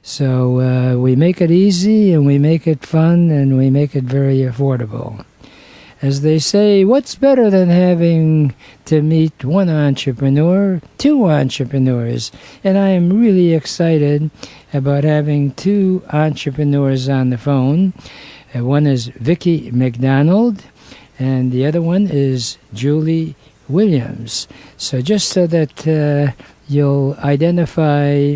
So we make it easy, and we make it fun, and we make it very affordable. As they say, what's better than having to meet one entrepreneur, two entrepreneurs? And I am really excited about having two entrepreneurs on the phone. One is Vikki McDonald, and the other one is Julie Williams. So just so that you'll identify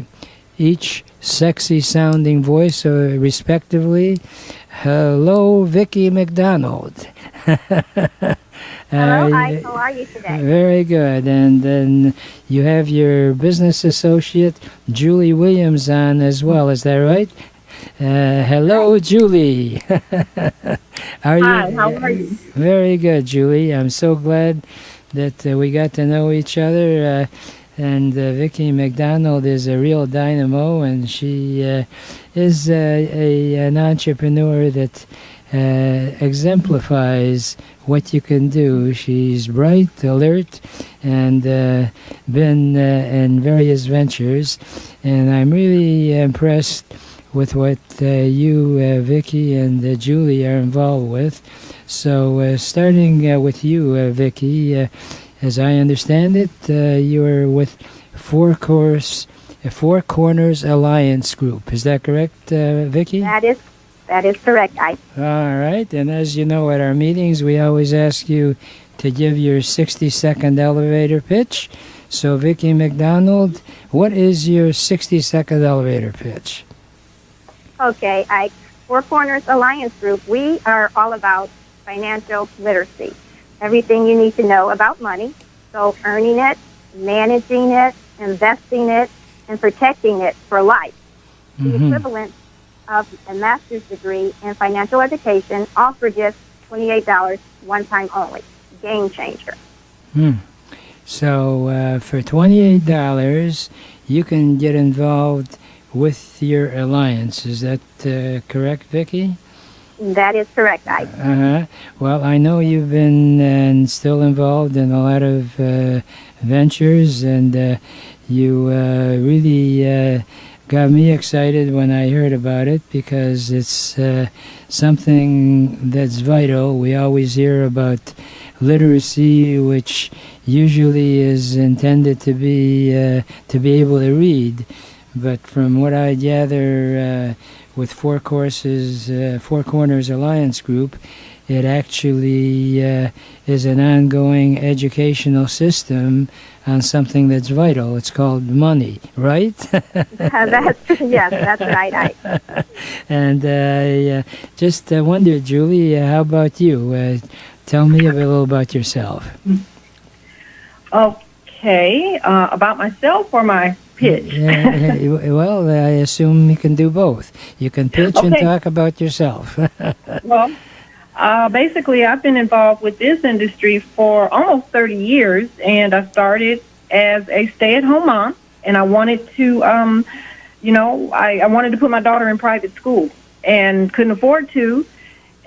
each sexy-sounding voice respectively. Hello, Vikki McDonald. Hello, hi. How are you today? Very good. And then you have your business associate, Julie Williams, on as well. Is that right? Hello, Julie. Hi, how are you? Very good, Julie. I'm so glad that we got to know each other. And Vikki McDonald is a real dynamo, and she is an entrepreneur that exemplifies what you can do. She's bright, alert, and been in various ventures. And I'm really impressed with what you, Vikki, and Julie are involved with. So starting with you, Vikki, as I understand it, you're with Four Corners Alliance Group. Is that correct, Vikki? That is correct. All right. And as you know, at our meetings, we always ask you to give your 60-second elevator pitch. So, Vikki McDonald, what is your 60-second elevator pitch? Okay. Four Corners Alliance Group, we are all about financial literacy. Everything you need to know about money. So earning it, managing it, investing it, and protecting it for life. The equivalent of a master's degree in financial education, all for just $28, one time only. Game changer. So for $28, you can get involved with your alliance. Is that correct, Vikki? That is correct, Well, I know you've been and still involved in a lot of ventures, and you really got me excited when I heard about it, because it's something that's vital. We always hear about literacy, which usually is intended to be able to read, but from what I gather with Four Corners Alliance Group, it actually is an ongoing educational system on something that's vital. It's called money, right? Yes, that's right. And I just wondered, Julie, how about you? Tell me a little about yourself. Okay, about myself or my pitch? Well, I assume you can do both. You can pitch and talk about yourself. Well, basically, I've been involved with this industry for almost 30 years, and I started as a stay-at-home mom, and I wanted to, I wanted to put my daughter in private school and couldn't afford to,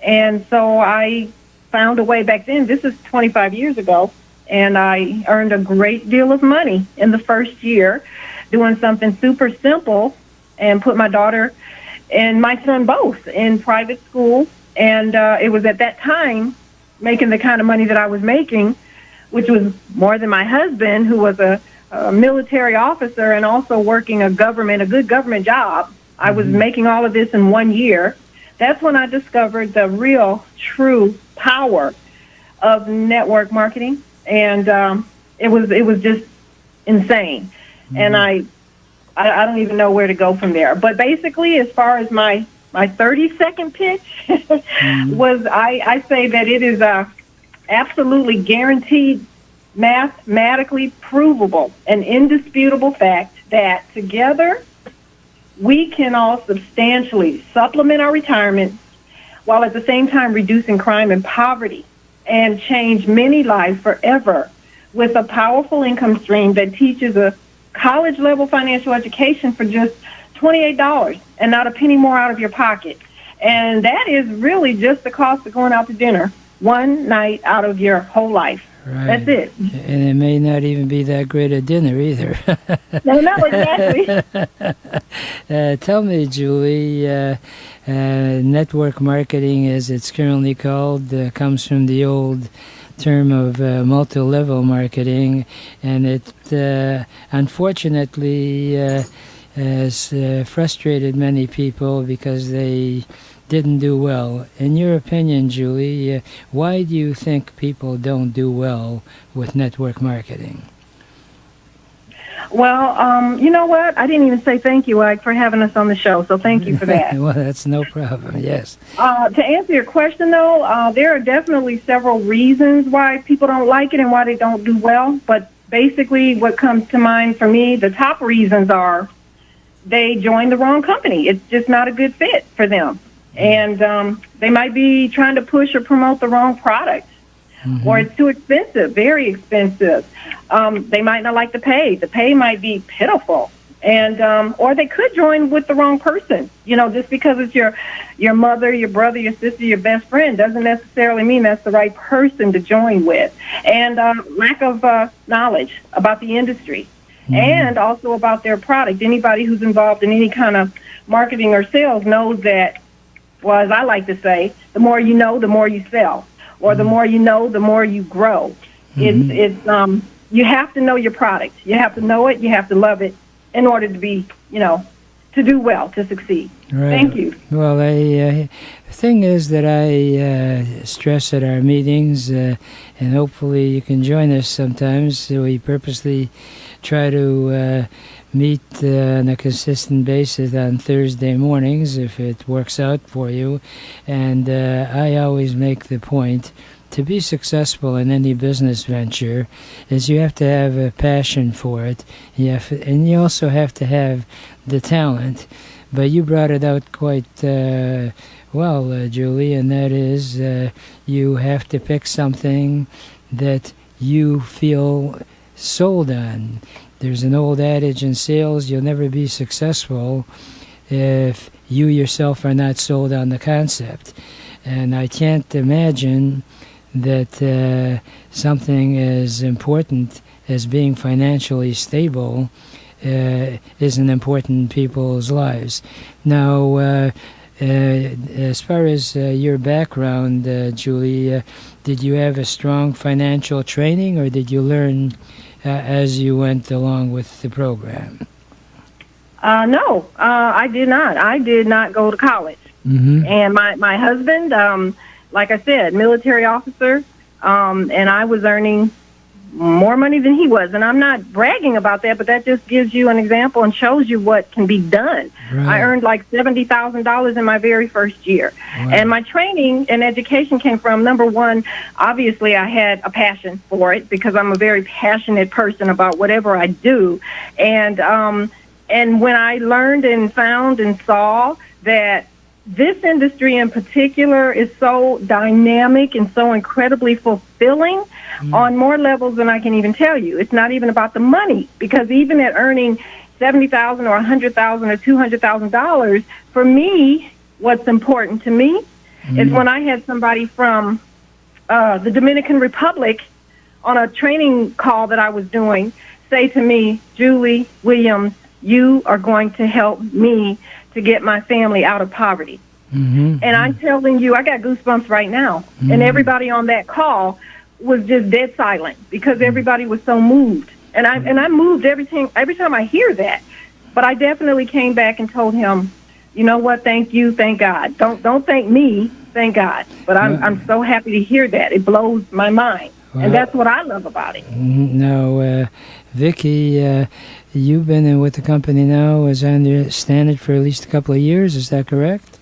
and so I found a way back then. This is 25 years ago, and I earned a great deal of money in the first year doing something super simple and put my daughter and my son both in private school. And it was at that time making the kind of money that I was making, which was more than my husband, who was a military officer and also working a good government job. I was making all of this in 1 year. That's when I discovered the real, true power of network marketing. And it was just insane. And I don't even know where to go from there. But basically, as far as my 30-second pitch was, I say that it is absolutely guaranteed, mathematically provable, and indisputable fact that together we can all substantially supplement our retirement while at the same time reducing crime and poverty, and change many lives forever with a powerful income stream that teaches a college-level financial education for just $28 and not a penny more out of your pocket. And that is really just the cost of going out to dinner one night out of your whole life. Right. That's it. And it may not even be that great a dinner either. No, exactly. Tell me, Julie, network marketing, as it's currently called, comes from the old term of multi-level marketing, and it unfortunately has frustrated many people because they didn't do well. In your opinion, Julie, why do you think people don't do well with network marketing? Well, you know what? I didn't even say thank you, Ike, for having us on the show, so thank you for that. Well, that's no problem, yes. To answer your question, though, there are definitely several reasons why people don't like it and why they don't do well, but basically what comes to mind for me, the top reasons are they joined the wrong company. It's just not a good fit for them. And they might be trying to push or promote the wrong product. Mm-hmm. Or it's too expensive, very expensive. They might not like the pay. The pay might be pitiful. And or they could join with the wrong person. You know, just because it's your mother, your brother, your sister, your best friend doesn't necessarily mean that's the right person to join with. And lack of knowledge about the industry. Mm-hmm. And also about their product. Anybody who's involved in any kind of marketing or sales knows that, well, as I like to say, the more you know, the more you sell. Or the more you know, the more you grow. Mm-hmm. It's you have to know your product. You have to know it. You have to love it in order to be, to do well, to succeed. Right. Thank you. Well, the thing is that I stress at our meetings, and hopefully you can join us sometimes. We purposely try to meet on a consistent basis on Thursday mornings if it works out for you. And I always make the point, to be successful in any business venture is you have to have a passion for it. And you also have to have the talent. But you brought it out quite well, Julie, and that is you have to pick something that you feel sold on. There's an old adage in sales, you'll never be successful if you yourself are not sold on the concept. And I can't imagine that something as important as being financially stable isn't important in people's lives. Now, as far as your background, Julie, did you have a strong financial training, or did you learn as you went along with the program? No, I did not. I did not go to college. Mm-hmm. And my husband, like I said, military officer, and I was earning more money than he was. And I'm not bragging about that, but that just gives you an example and shows you what can be done. Right. I earned like $70,000 in my very first year. Wow. And my training and education came from, number one, obviously I had a passion for it because I'm a very passionate person about whatever I do. And when I learned and found and saw that this industry in particular is so dynamic and so incredibly fulfilling on more levels than I can even tell you. It's not even about the money, because even at earning $70,000 or $100,000 or $200,000, for me, what's important to me is when I had somebody from the Dominican Republic on a training call that I was doing say to me, Julie Williams, you are going to help me to get my family out of poverty. Mm-hmm. And I'm telling you, I got goosebumps right now. Mm-hmm. And everybody on that call was just dead silent because everybody was so moved. And I moved every time I hear that. But I definitely came back and told him, you know what, thank you, thank God. Don't thank me, thank God. But I'm so happy to hear that. It blows my mind. Well, and that's what I love about it. Now, Vikki, you've been with the company now, as I understand it, for at least a couple of years. Is that correct?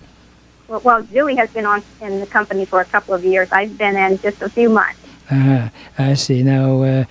Well, Julie has been in the company for a couple of years. I've been in just a few months. I see. Now,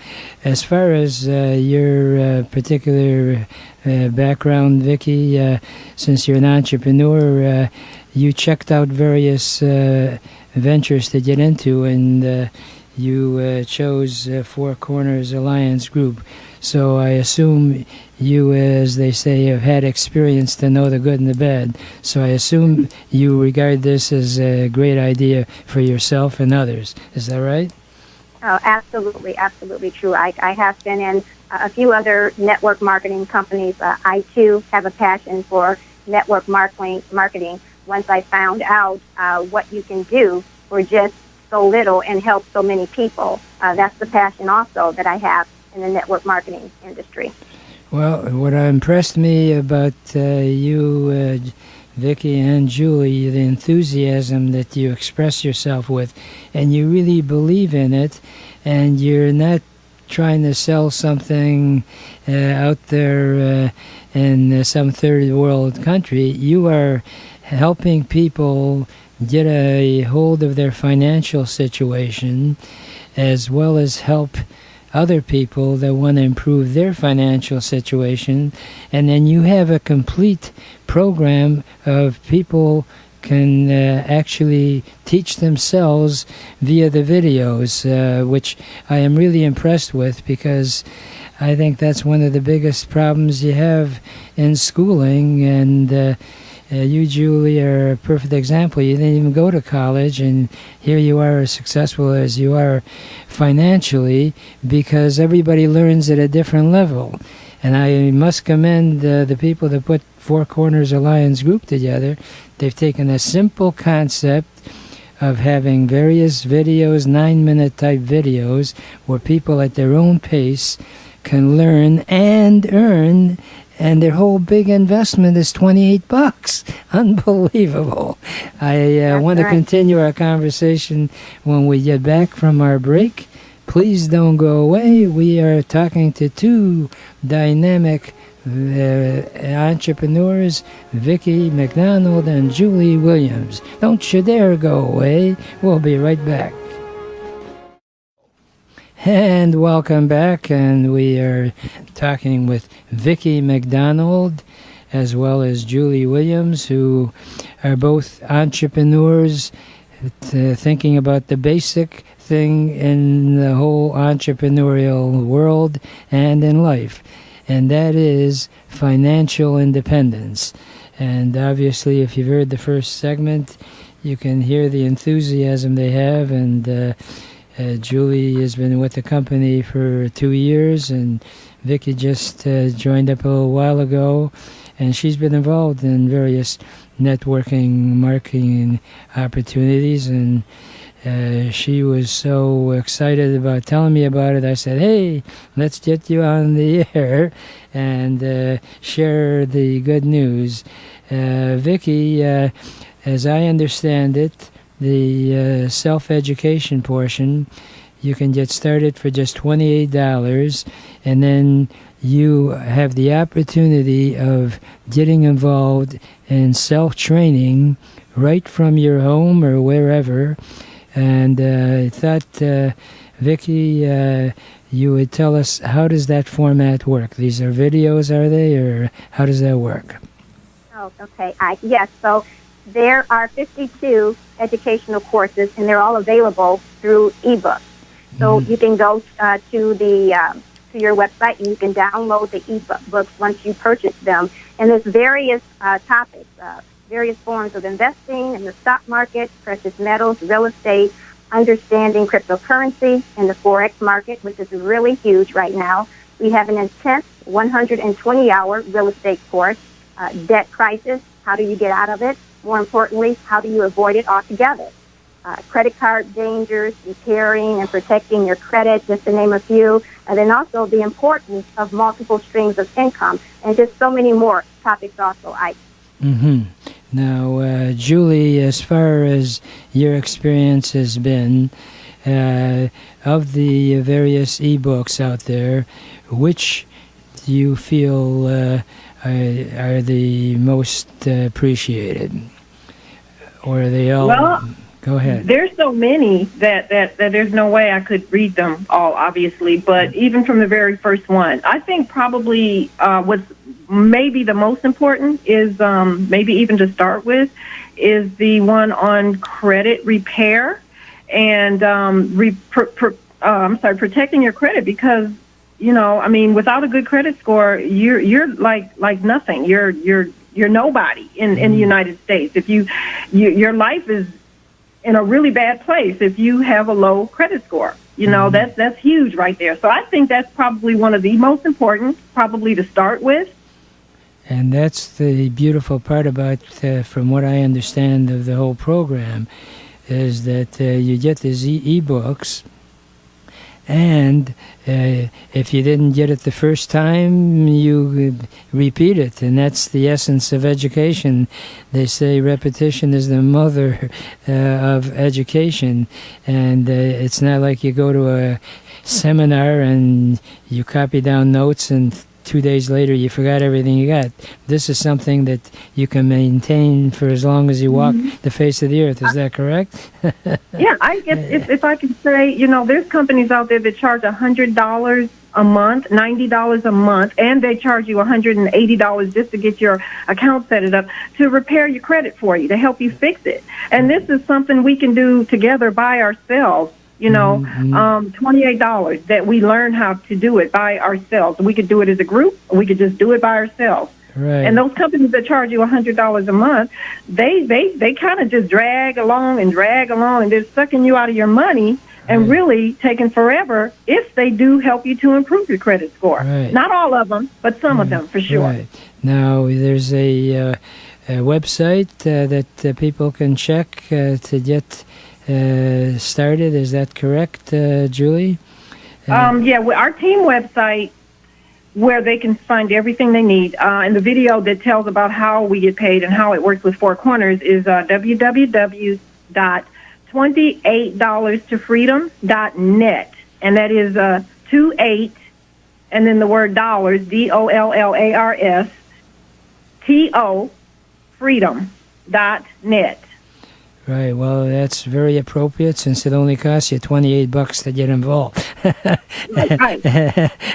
as far as your particular background, Vikki, since you're an entrepreneur, you checked out various ventures to get into, and you chose Four Corners Alliance Group. So I assume you, as they say, have had experience to know the good and the bad. So I assume you regard this as a great idea for yourself and others. Is that right? Oh, absolutely, absolutely true. I have been in a few other network marketing companies. I too have a passion for network marketing. Once I found out what you can do for just so little and help so many people, that's the passion also that I have in the network marketing industry. Well, what impressed me about you, Vikki and Julie, the enthusiasm that you express yourself with, and you really believe in it, and you're not trying to sell something out there in some third world country. You are helping people get a hold of their financial situation, as well as help other people that want to improve their financial situation. And then you have a complete program of people can actually teach themselves via the videos, which I am really impressed with, because I think that's one of the biggest problems you have in schooling. And you, Julie, are a perfect example. You didn't even go to college, and here you are as successful as you are financially, because everybody learns at a different level. And I must commend the people that put Four Corners Alliance Group together. They've taken a simple concept of having various videos, 9-minute type videos, where people at their own pace can learn and earn, and their whole big investment is $28. Unbelievable. I want to continue our conversation when we get back from our break. Please don't go away. We are talking to two dynamic entrepreneurs, Vikki McDonald and Julie Williams. Don't you dare go away. We'll be right back. And welcome back, and we are talking with Vikki McDonald as well as Julie Williams, who are both entrepreneurs thinking about the basic thing in the whole entrepreneurial world and in life, and that is financial independence. And obviously, if you've heard the first segment, you can hear the enthusiasm they have, and Julie has been with the company for 2 years, and Vikki just joined up a little while ago, and she's been involved in various networking marketing opportunities, and she was so excited about telling me about it. I said, hey, let's get you on the air and share the good news. Vikki, as I understand it, the self-education portion, you can get started for just $28, and then you have the opportunity of getting involved in self-training right from your home or wherever. And I thought, Vikki, you would tell us, how does that format work? These are videos, are they, or how does that work? Oh, okay. Yes, so there are 52 educational courses, and they're all available through ebooks. So you can go to your website, and you can download the ebooks once you purchase them. And there's various topics, various forms of investing in the stock market, precious metals, real estate, understanding cryptocurrency, and the Forex market, which is really huge right now. We have an intense 120-hour real estate course, debt crisis, how do you get out of it? More importantly, how do you avoid it altogether? Credit card dangers, repairing and protecting your credit, just to name a few. And then also the importance of multiple streams of income, and just so many more topics also, Ike. Now, Julie, as far as your experience has been, of the various ebooks out there, which do you feel are the most appreciated? Or are they all... Well, go ahead. There's so many that there's no way I could read them all, obviously, but even from the very first one, I think probably what's maybe the most important is, maybe even to start with, is the one on credit repair and protecting your credit, because without a good credit score, you're like nothing. You're nobody in the United States. If your life is in a really bad place if you have a low credit score. That's huge right there. So I think that's probably one of the most important, probably to start with. And that's the beautiful part about, from what I understand of the whole program, is that you get these e-books, and if you didn't get it the first time, you repeat it, and that's the essence of education. They say repetition is the mother of education, and it's not like you go to a seminar and you copy down notes and 2 days later you forgot everything you got. This is something that you can maintain for as long as you walk the face of the earth. Is that correct? Yeah, I guess if I can say, there's companies out there that charge $100 a month, $90 a month, and they charge you $180 just to get your account set it up to repair your credit for you, to help you fix it. And this is something we can do together by ourselves. $28 that we learn how to do it by ourselves. We could do it as a group, or we could just do it by ourselves. Right. And those companies that charge you $100 a month, they kind of just drag along, and they're sucking you out of your money and really taking forever if they do help you to improve your credit score. Right. Not all of them, but some of them for sure. Right. Now, there's a website that people can check to get started. Is that correct, Julie? Our team website, where they can find everything they need, and the video that tells about how we get paid and how it works with Four Corners is www.28dollarstofreedom.net, and that is 28 and then the word dollars, DOLLARS TO freedom.net. Right. Well, that's very appropriate since it only costs you $28 to get involved. Right.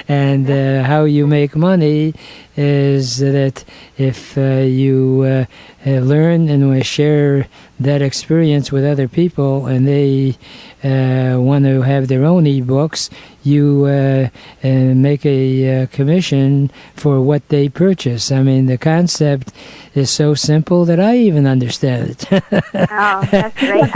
And how you make money is that if you learn and share that experience with other people, and they want to have their own e-books, you make a commission for what they purchase. I mean, the concept is so simple that I even understand it. Oh, that's great.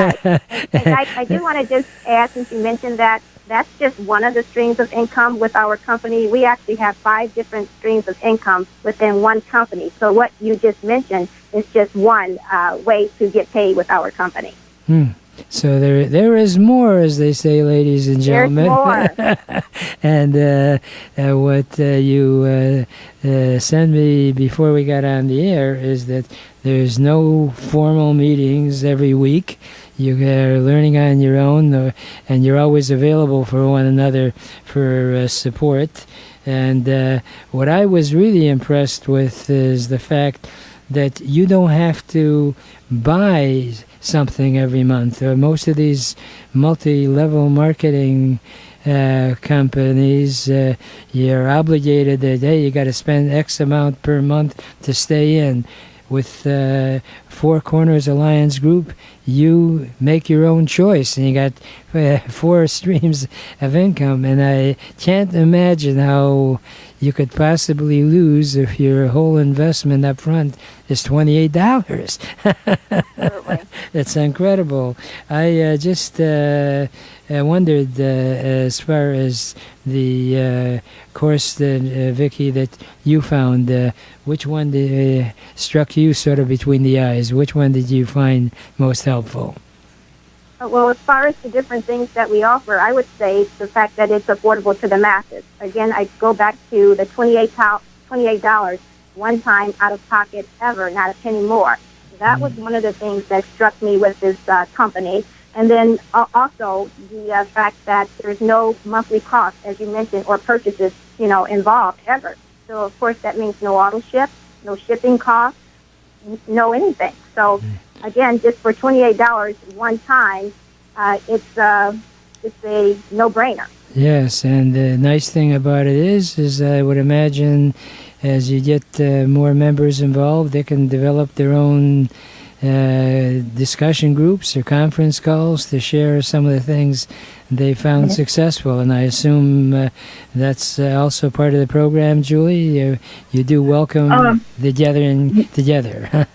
I do want to just add, since you mentioned that, that's just one of the streams of income with our company. We actually have 5 different streams of income within one company. So what you just mentioned is just one way to get paid with our company. So there is more, as they say, ladies and gentlemen. There's more. And what you sent me before we got on the air is that there's no formal meetings every week. You are learning on your own, and you're always available for one another for support. And what I was really impressed with is the fact that you don't have to buy something every month. Most of these multi-level marketing companies, you're obligated that, hey, you got to spend X amount per month to stay in. With Four Corners Alliance Group, you make your own choice, and you got 4 streams of income. And I can't imagine how you could possibly lose if your whole investment up front is $28. Absolutely. That's incredible. I just wondered, as far as the course that, Vikki, that you found, which one struck you sort of between the eyes? Which one did you find most helpful? Well, as far as the different things that we offer, I would say the fact that it's affordable to the masses. Again, I go back to the $28 one time out of pocket ever, not a penny more. That was one of the things that struck me with this company. And then also the fact that there's no monthly cost, as you mentioned, or purchases, involved ever. So, of course, that means no auto ship, no shipping costs, no anything. So, again, just for $28 one time, it's a no-brainer. Yes, and the nice thing about it is I would imagine as you get more members involved, they can develop their own discussion groups or conference calls to share some of the things they found successful. And I assume that's also part of the program, Julie. You do welcome the gathering together.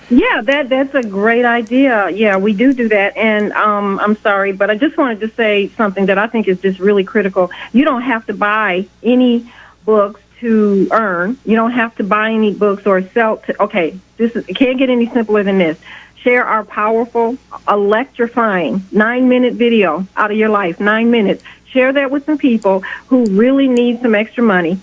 Yeah, that's a great idea. Yeah, we do that. And I'm sorry, but I just wanted to say something that I think is just really critical. You don't have to buy any books to earn. You don't have to buy any books or sell. Okay, it can't get any simpler than this. Share our powerful, electrifying 9-minute video out of your life, 9 minutes. Share that with some people who really need some extra money.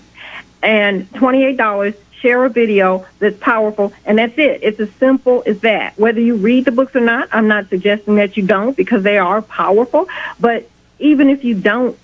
And $28, share a video that's powerful, and that's it. It's as simple as that. Whether you read the books or not, I'm not suggesting that you don't, because they are powerful. But even if you don't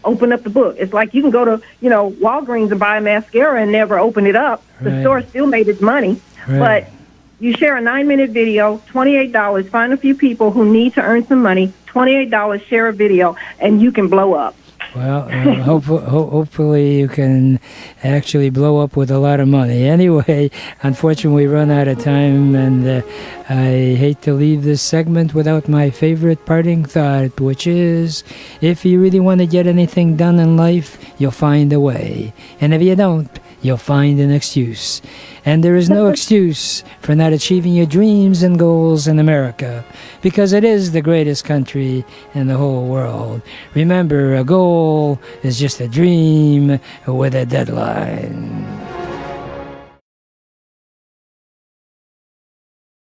open up the book, it's like you can go to, Walgreens and buy a mascara and never open it up. The Right. store still made its money. Right. But you share a 9-minute video, $28, find a few people who need to earn some money, $28, share a video, and you can blow up. Well, hopefully you can actually blow up with a lot of money. Anyway, unfortunately, we run out of time, and I hate to leave this segment without my favorite parting thought, which is, if you really want to get anything done in life, you'll find a way. And if you don't, you'll find an excuse. And there is no excuse for not achieving your dreams and goals in America, because it is the greatest country in the whole world. Remember, a goal is just a dream with a deadline.